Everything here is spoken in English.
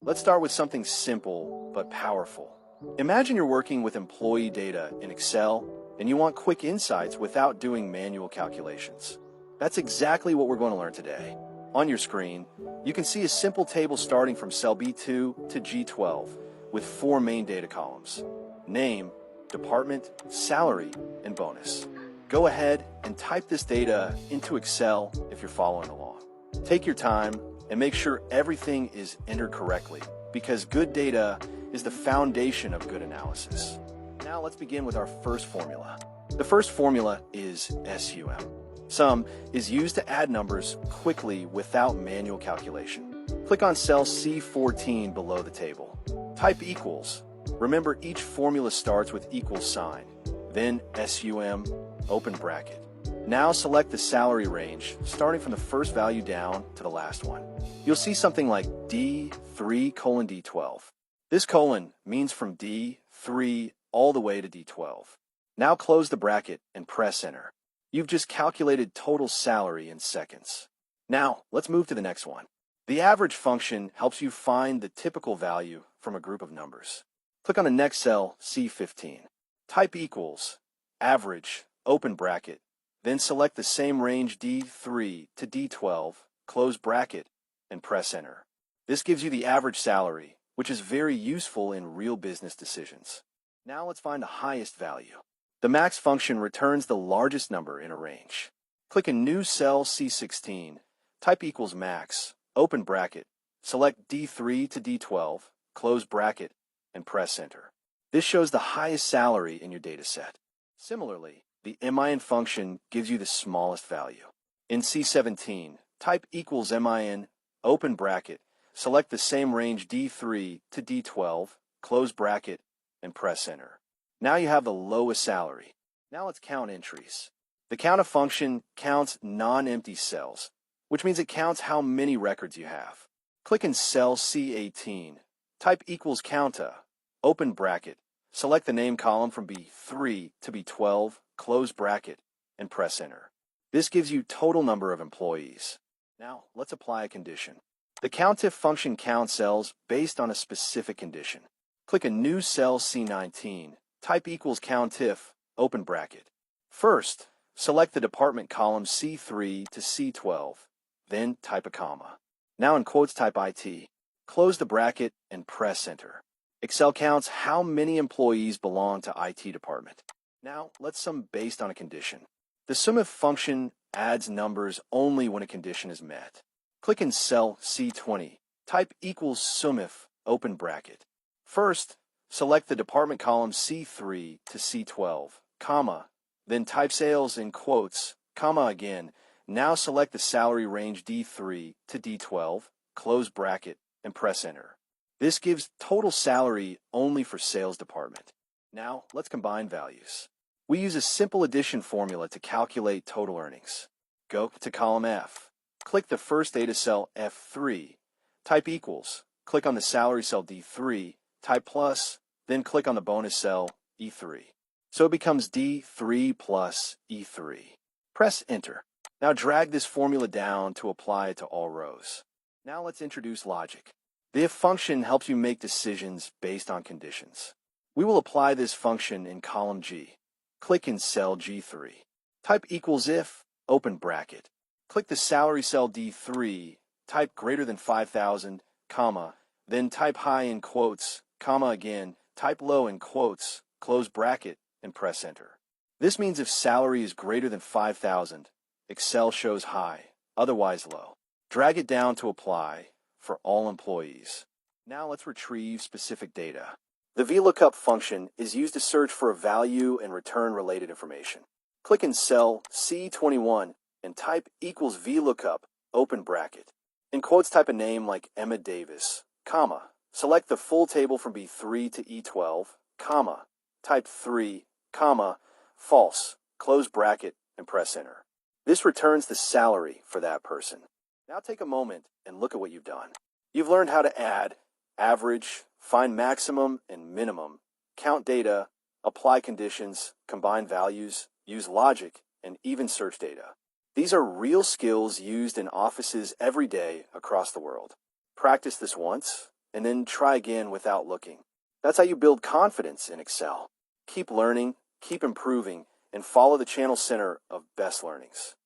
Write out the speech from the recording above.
Let's start with something simple but powerful. Imagine you're working with employee data in Excel and you want quick insights without doing manual calculations. That's exactly what we're going to learn today. On your screen, you can see a simple table starting from cell B2 to G12 with 4 main data columns: name, department, salary, and bonus. Go ahead and type this data into Excel if you're following along. Take your time and make sure everything is entered correctly, because good data is the foundation of good analysis. Now let's begin with our first formula. The first formula is SUM. Sum is used to add numbers quickly without manual calculation. Click on cell C14 below the table. Type equals. Remember, each formula starts with equals sign, then SUM, open bracket. Now select the salary range, starting from the first value down to the last one. You'll see something like D3 colon D12. This colon means from D3 all the way to D12. Now close the bracket and press enter. You've just calculated total salary in seconds. Now let's move to the next one. The average function helps you find the typical value from a group of numbers. Click on the next cell, C15. Type equals, average, open bracket, then select the same range D3 to D12, close bracket, and press enter. This gives you the average salary, which is very useful in real business decisions. Now let's find the highest value. The max function returns the largest number in a range. Click a new cell C16, type equals max, open bracket, select D3 to D12, close bracket, and press enter. This shows the highest salary in your data set. Similarly, the MIN function gives you the smallest value. In C17, type equals MIN, open bracket, select the same range D3 to D12, close bracket, and press enter. Now you have the lowest salary. Now let's count entries. The counta function counts non-empty cells, which means it counts how many records you have. Click in cell C18, type equals counta, open bracket, select the name column from B3 to B12, close bracket, and press enter. This gives you total number of employees. Now let's apply a condition. The countif function counts cells based on a specific condition. Click a new cell C19, type equals countif, open bracket. First, select the department column C3 to C12, then type a comma. Now in quotes type IT. Close the bracket and press enter. Excel counts how many employees belong to IT department. Now let's sum based on a condition. The sumif function adds numbers only when a condition is met. Click in cell C20, type equals sumif, open bracket. First, select the department column C3 to C12, comma, then type sales in quotes, comma again. Now select the salary range D3 to D12, close bracket, and press enter. This gives total salary only for sales department. Now let's combine values. We use a simple addition formula to calculate total earnings. Go to column F. Click the first data cell F3. Type equals. Click on the salary cell D3. Type plus. Then click on the bonus cell E3. So it becomes D3 plus E3. Press enter. Now drag this formula down to apply it to all rows. Now let's introduce logic. The if function helps you make decisions based on conditions. We will apply this function in column G. Click in cell G3. Type equals if, open bracket. Click the salary cell D3, type greater than 5,000, comma, then type high in quotes, comma again, type low in quotes, close bracket, and press enter. This means if salary is greater than 5,000, Excel shows high, otherwise low. Drag it down to apply for all employees. Now let's retrieve specific data. The VLOOKUP function is used to search for a value and return related information. Click in cell C21 and type equals VLOOKUP, open bracket. In quotes type a name like Emma Davis, comma. Select the full table from B3 to E12, comma. Type 3, comma, false, close bracket, and press enter. This returns the salary for that person. Now take a moment and look at what you've done. You've learned how to add, average, find maximum and minimum, count data, apply conditions, combine values, use logic, and even search data. These are real skills used in offices every day across the world. Practice this once, and then try again without looking. That's how you build confidence in Excel. Keep learning, keep improving, and follow the channel center of best learnings.